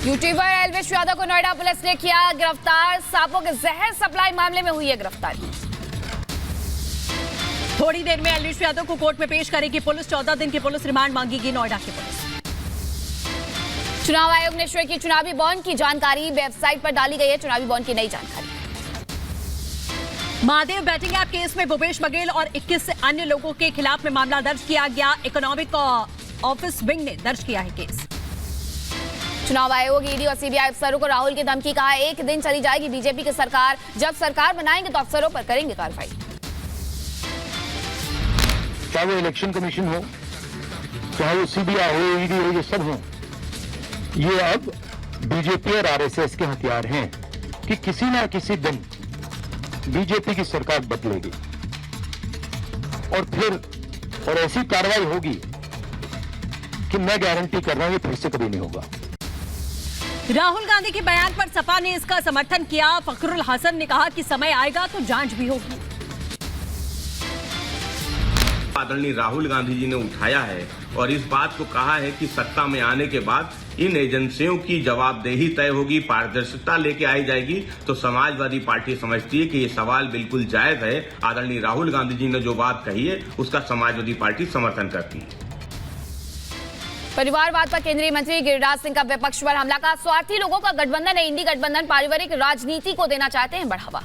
YouTuber Elvish Yadav को Noida police ने किया गिरफ्तार। सांपों के जहर सप्लाई मामले में हुई है गिरफ्तारी। थोड़ी देर में एल्विश यादव को कोर्ट में पेश करेगी पुलिस। 14 दिन की पुलिस रिमांड मांगेगी नोएडा की पुलिस। चुनाव आयोग ने शुरू की चुनावी बॉन्ड की जानकारी। वेबसाइट पर डाली गई है चुनावी बॉन्ड की नई जानकारी। महादेव बैटिंग ऐप केस में भूपेश बघेल और 21 अन्य लोगों के खिलाफ में मामला दर्ज किया गया। इकोनॉमिक ऑफिस विंग ने दर्ज किया है केस। चुनाव आयोग, ईडी और सीबीआई अफसरों को राहुल की धमकी। कहा एक दिन चली जाएगी बीजेपी की सरकार, जब सरकार बनाएंगे तो अफसरों पर करेंगे कार्रवाई। चाहे वो इलेक्शन कमीशन हो, चाहे वो सीबीआई हो, ईडी हो, ये सब हो, ये अब बीजेपी और आरएसएस के हथियार हैं कि किसी ना किसी दिन बीजेपी की सरकार बदलेगी और ऐसी कार्रवाई होगी कि मैं गारंटी कर रहा हूं ये फिर से कभी नहीं होगा। राहुल गांधी के बयान पर सपा ने इसका समर्थन किया। फखरुल हसन ने कहा कि समय आएगा तो जांच भी होगी। आदरणीय राहुल गांधी जी ने उठाया है और इस बात को कहा है कि सत्ता में आने के बाद इन एजेंसियों की जवाबदेही तय होगी, पारदर्शिता लेके आई जाएगी। तो समाजवादी पार्टी समझती है कि ये सवाल बिल्कुल जायज है। आदरणीय राहुल गांधी जी ने जो बात कही है उसका समाजवादी पार्टी समर्थन करती है। परिवारवाद पर केंद्रीय मंत्री गिरिराज सिंह का विपक्ष पर हमला। का स्वार्थी लोगों का गठबंधन है इंडी गठबंधन, पारिवारिक राजनीति को देना चाहते हैं बढ़ावा।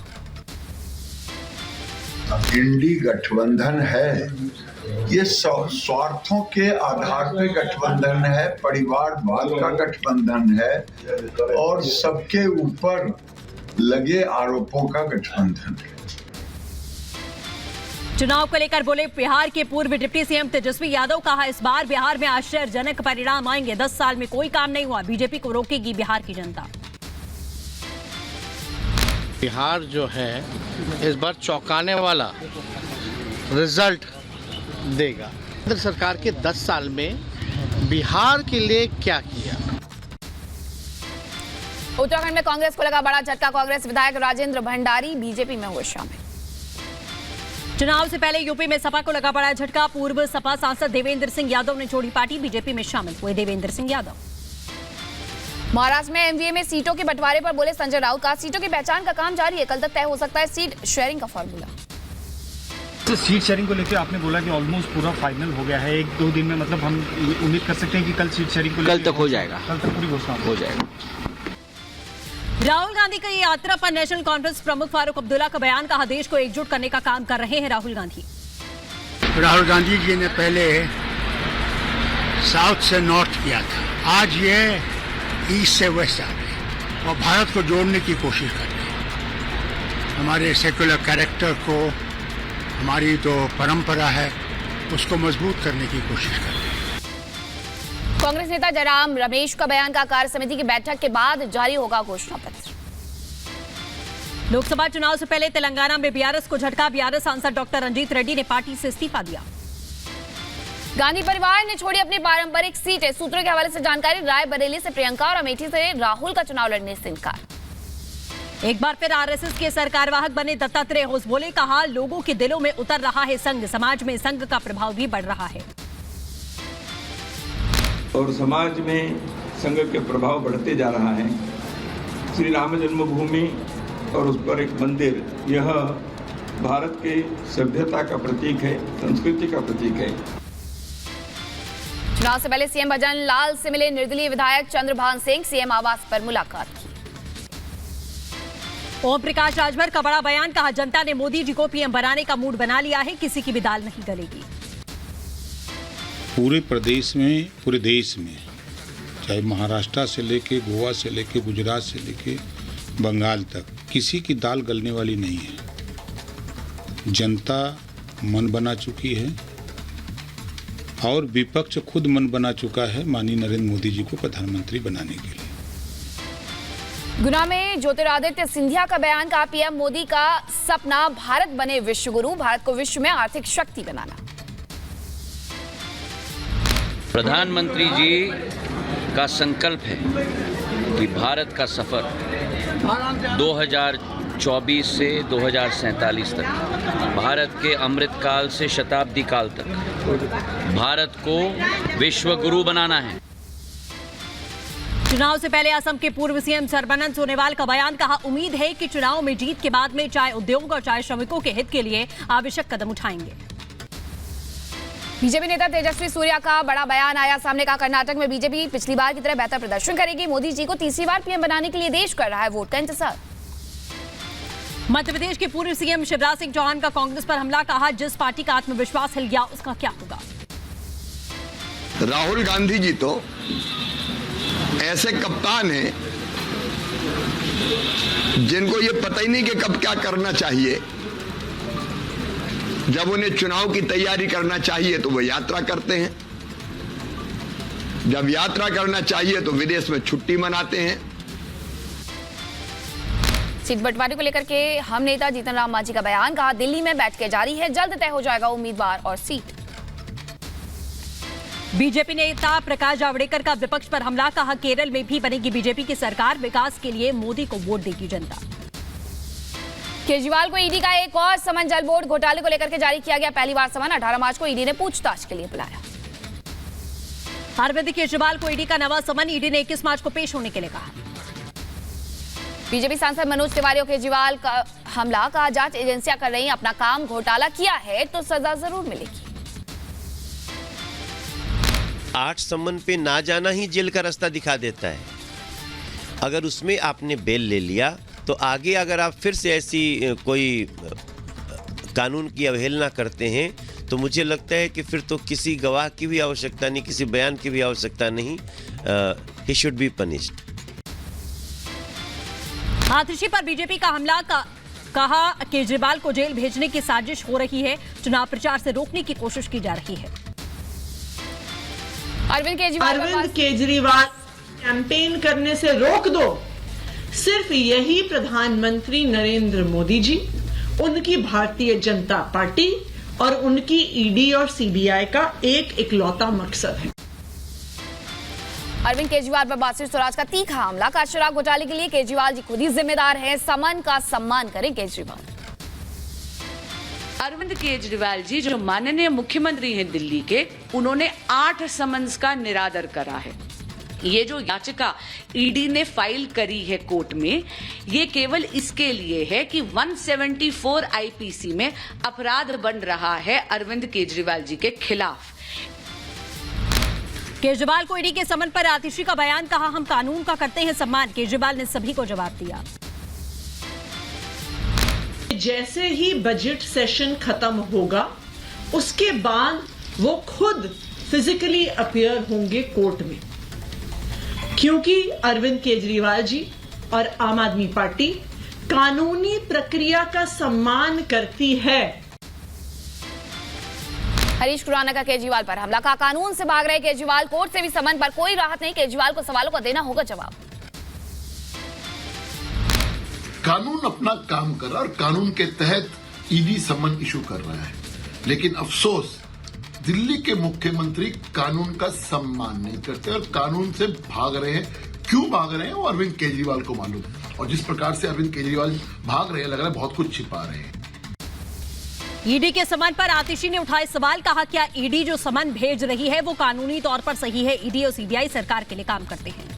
इंडी गठबंधन है, ये स्वार्थों के आधार पे गठबंधन है, परिवारवाद का गठबंधन है और सबके ऊपर लगे आरोपों का गठबंधन है। चुनाव को लेकर बोले बिहार के पूर्व डिप्टी सीएम तेजस्वी यादव। कहा इस बार बिहार में आश्चर्यजनक परिणाम आएंगे। 10 साल में कोई काम नहीं हुआ, बीजेपी को रोकेगी बिहार की जनता। बिहार जो है इस बार चौंकाने वाला रिजल्ट देगा। केंद्र सरकार के 10 साल में बिहार के लिए क्या किया। उत्तराखंड में कांग्रेस को लगा बड़ा झटका। कांग्रेस विधायक राजेंद्र भंडारी बीजेपी में हुए शामिल। चुनाव से पहले यूपी में सपा को लगा बड़ा झटका। पूर्व सपा सांसद देवेंद्र सिंह यादव ने छोड़ी पार्टी, बीजेपी में शामिल हुए देवेंद्र सिंह यादव। महाराष्ट्र में एमवीए में सीटों के बंटवारे पर बोले संजय राउत। का सीटों की पहचान का काम जारी है, कल तक तय हो सकता है सीट शेयरिंग का फॉर्मूला। तो सीट शेयरिंग को लेकर आपने बोला कि ऑलमोस्ट पूरा फाइनल हो गया है। 1-2 दिन में मतलब हम उम्मीद कर सकते हैं कि कल सीट शेयरिंग को कल तक हो जाएगा, कल तक पूरी घोषणा हो जाएगा। राहुल गांधी की यात्रा पर नेशनल कॉन्फ्रेंस प्रमुख फारूक अब्दुल्ला का बयान। कहा देश को एकजुट करने का काम कर रहे हैं राहुल गांधी। राहुल गांधी जी ने पहले साउथ से नॉर्थ किया था, आज ये ईस्ट से वेस्ट आ गए और भारत को जोड़ने की कोशिश कर रहे हैं। हमारे सेक्युलर कैरेक्टर को, हमारी जो परंपरा है उसको मजबूत करने की कोशिश कर रहे हैं। कांग्रेस नेता जयराम रमेश का बयान। का कार्य समिति की बैठक के बाद जारी होगा घोषणा पत्र। लोकसभा चुनाव से पहले तेलंगाना में बीआरएस को झटका। बीआरएस सांसद डॉक्टर रंजीत रेड्डी ने पार्टी से इस्तीफा दिया। गांधी परिवार ने छोड़ी अपनी पारंपरिक सीटें। सूत्रों के हवाले से जानकारी। रायबरेली से प्रियंका और अमेठी से राहुल का चुनाव लड़ने से इनकार। एक बार फिर आरएसएस के सरकारवाहक बने दत्तात्रेय होस बोले। कहा लोगों के दिलों में उतर रहा है संघ, समाज में संघ का प्रभाव भी बढ़ रहा है और समाज में संघ के प्रभाव बढ़ते जा रहा है। श्री राम जन्मभूमि और उस पर एक मंदिर, यह भारत के सभ्यता का प्रतीक है, संस्कृति का प्रतीक है। चुनाव से पहले सीएम भजन लाल से मिले निर्दलीय विधायक चंद्रभान सिंह। सीएम आवास पर मुलाकात की। ओम प्रकाश राजभर का बड़ा बयान। कहा जनता ने मोदी जी को पीएम बनाने का मूड बना लिया है, किसी की भी दाल नहीं गलेगी। पूरे प्रदेश में, पूरे देश में, चाहे महाराष्ट्र से लेके गोवा से लेके गुजरात से लेके बंगाल तक, किसी की दाल गलने वाली नहीं है। जनता मन बना चुकी है और विपक्ष खुद मन बना चुका है माननीय नरेंद्र मोदी जी को प्रधानमंत्री बनाने के लिए। गुना में ज्योतिरादित्य सिंधिया का बयान। कहा पीएम मोदी का सपना भारत बने विश्व गुरु, भारत को विश्व में आर्थिक शक्ति बनाना। प्रधानमंत्री जी का संकल्प है कि भारत का सफर 2024 से 2047 तक, भारत के अमृत काल से शताब्दी काल तक भारत को विश्व गुरु बनाना है। चुनाव से पहले असम के पूर्व सीएम सर्बानंद सोनोवाल का बयान, कहा उम्मीद है कि चुनाव में जीत के बाद में चाय उद्योग और चाय श्रमिकों के हित के लिए आवश्यक कदम उठाएंगे। बीजेपी नेता तेजस्वी सूर्या का बड़ा बयान आया सामने, कहा कर्नाटक में बीजेपी पिछली बार की तरह बेहतर प्रदर्शन करेगी। मोदी जी को तीसरी बार पीएम बनाने के लिए देश कर रहा है वोट का इंतजार। मध्य प्रदेश के पूर्व सीएम शिवराज सिंह चौहान का कांग्रेस पर हमला, कहा जिस पार्टी का आत्मविश्वास हिल गया उसका क्या होगा। राहुल गांधी जी तो ऐसे कप्तान हैं जिनको ये पता ही नहीं कि कब क्या करना चाहिए। जब उन्हें चुनाव की तैयारी करना चाहिए तो वो यात्रा करते हैं, जब यात्रा करना चाहिए तो विदेश में छुट्टी मनाते हैं। सीट बंटवारे को लेकर के हम नेता जीतन राम मांझी का बयान, कहा दिल्ली में बैठकें जारी है, जल्द तय हो जाएगा उम्मीदवार और सीट। बीजेपी नेता प्रकाश जावड़ेकर का विपक्ष पर हमला, कहा केरल में भी बनेगी बीजेपी की सरकार, विकास के लिए मोदी को वोट देगी जनता। केजरीवाल को ईडी का एक और समन जल बोर्ड घोटाले को लेकर के जारी किया गया। पहली बार समन 18 मार्च को ईडी ने पूछताछ के लिए बुलाया। अरविंद केजरीवाल को ईडी का नवा समन, ईडी ने 21 मार्च को पेश होने के लिए कहा। बीजेपी सांसद मनोज तिवारी और केजरीवाल का हमला, कहा जांच एजेंसियां कर रही अपना काम, घोटाला किया है तो सजा जरूर मिलेगी। 8 समन पे ना जाना ही जेल का रास्ता दिखा देता है। अगर उसमें आपने बेल ले लिया तो आगे अगर आप फिर से ऐसी कोई कानून की अवहेलना करते हैं तो मुझे लगता है कि फिर तो किसी गवाह की भी आवश्यकता नहीं, किसी बयान की भी आवश्यकता नहीं। He should be punished. Atishi पर बीजेपी का हमला, कहा केजरीवाल को जेल भेजने की साजिश हो रही है, चुनाव प्रचार से रोकने की कोशिश की जा रही है। अरविंद केजरीवाल कैंपेन करने से रोक दो, सिर्फ यही प्रधानमंत्री नरेंद्र मोदी जी, उनकी भारतीय जनता पार्टी और उनकी ईडी और सीबीआई का एक इकलौता मकसद है। अरविंद केजरीवाल पर बासिर स्वराज का तीखा हमला, का शराब घोटाले के लिए केजरीवाल जी खुद ही जिम्मेदार हैं, समन का सम्मान करें केजरीवाल। अरविंद केजरीवाल जी जो माननीय मुख्यमंत्री हैं दिल्ली के, उन्होंने 8 समन्स का निरादर करा है। ये जो याचिका ईडी ने फाइल करी है कोर्ट में, ये केवल इसके लिए है कि 174 आईपीसी में अपराध बन रहा है अरविंद केजरीवाल जी के खिलाफ। केजरीवाल को ईडी के समन पर आतिशी का बयान, कहा हम कानून का करते हैं सम्मान। केजरीवाल ने सभी को जवाब दिया। जैसे ही बजट सेशन खत्म होगा उसके बाद वो खुद फिजिकली अपीयर होंगे कोर्ट में, क्योंकि अरविंद केजरीवाल जी और आम आदमी पार्टी कानूनी प्रक्रिया का सम्मान करती है। हरीश खुराना का केजरीवाल पर हमला, का कानून से भाग रहे केजरीवाल, कोर्ट से भी समन पर कोई राहत नहीं, केजरीवाल को सवालों का देना होगा जवाब। कानून अपना काम कर रहा है और कानून के तहत ईडी समन इशू कर रहा है, लेकिन अफसोस दिल्ली के मुख्यमंत्री कानून का सम्मान नहीं करते और कानून से भाग रहे हैं। क्यों भाग रहे हैं वो अरविंद केजरीवाल को मालूम, और जिस प्रकार से अरविंद केजरीवाल भाग रहे हैं लग रहा है बहुत कुछ छिपा रहे हैं। ईडी के समन पर आतिशी ने उठाए सवाल, कहा क्या ईडी जो समन भेज रही है वो कानूनी तौर पर सही है। ईडी और सीबीआई सरकार के लिए काम करते हैं।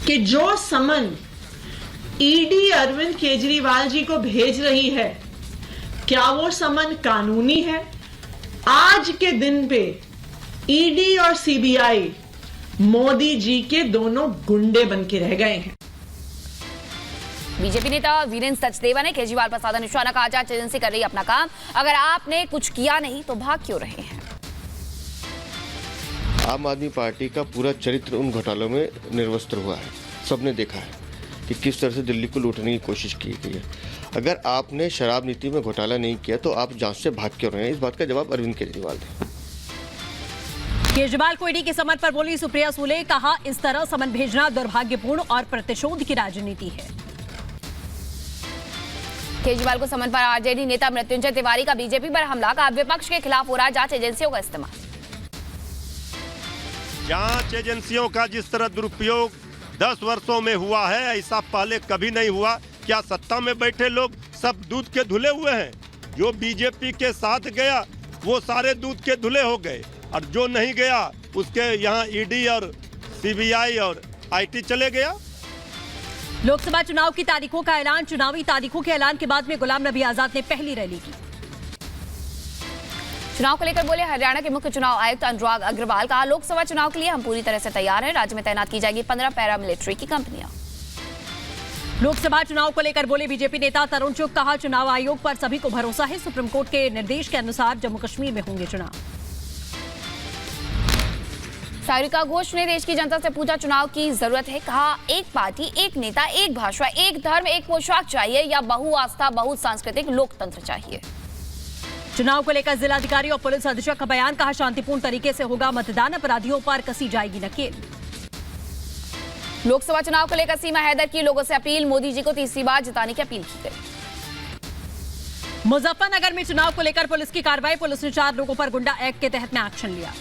कि जो समन ईडी अरविंद केजरीवाल जी को भेज रही है, क्या वो समन कानूनी है? आज के दिन पे ईडी और सीबीआई मोदी जी के दोनों गुंडे बन के रह गए हैं। बीजेपी नेता वीरेंद्र सचदेवा ने केजरीवाल पर साधा निशाना, कहा जांच एजेंसी कर रही अपना काम, अगर आपने कुछ किया नहीं तो भाग क्यों रहे हैं। आम आदमी पार्टी का पूरा चरित्र उन घोटालों में निर्वस्त्र हुआ है। सबने देखा है कि किस तरह से दिल्ली को लूटने की कोशिश की गई है। अगर आपने शराब नीति में घोटाला नहीं किया तो आप जांच से भाग क्यों रहे हैं, इस बात का जवाब अरविंद केजरीवाल दें। केजरीवाल को ईडी के समन पर बोली सुप्रिया सुले, कहा इस तरह समन भेजना दुर्भाग्यपूर्ण और प्रतिशोध की राजनीति है। केजरीवाल को समन पर आरजेडी नेता मृत्युंजय तिवारी का बीजेपी पर हमला, का विपक्ष के खिलाफ हो रहा जांच एजेंसियों का इस्तेमाल। जांच एजेंसियों का जिस तरह दुरुपयोग 10 वर्षों में हुआ है, ऐसा पहले कभी नहीं हुआ। क्या सत्ता में बैठे लोग सब दूध के धुले हुए हैं? जो बीजेपी के साथ गया वो सारे दूध के धुले हो गए, और जो नहीं गया उसके यहाँ ईडी और सीबीआई और आईटी चले गया। लोकसभा चुनाव की तारीखों का ऐलान। चुनावी तारीखों के ऐलान के बाद में गुलाम नबी आजाद ने पहली रैली की। चुनाव को लेकर बोले हरियाणा के मुख्य चुनाव आयुक्त अनुराग अग्रवाल। कहा, लोकसभा चुनाव के लिए हम पूरी तरह से तैयार हैं। राज्य में तैनात की जाएगी 15 पैरामिलिट्री की कंपनियां। लोकसभा चुनाव को लेकर बोले बीजेपी नेता तरुण चुग। कहा, चुनाव आयोग पर सभी को भरोसा है। सुप्रीम कोर्ट के निर्देश के अनुसार जम्मू कश्मीर में होंगे चुनाव। सारिका घोष ने देश की जनता से पूछा, चुनाव की जरूरत है। कहा, एक पार्टी, एक नेता, एक भाषा, एक धर्म, एक पोशाक चाहिए या बहुआस्था बहुसांस्कृतिक लोकतंत्र चाहिए। चुनाव को लेकर जिलाधिकारी और पुलिस अधीक्षक का बयान। कहा, शांतिपूर्ण तरीके से होगा मतदान। अपराधियों पर कसी जाएगी नकेल। लोकसभा चुनाव को लेकर सीमा हैदर की लोगों से अपील। मोदी जी को तीसरी बार जिताने की अपील की गई। मुजफ्फरनगर में चुनाव को लेकर पुलिस की कार्रवाई। पुलिस ने 4 लोगों पर गुंडा एक्ट के तहत में एक्शन लिया।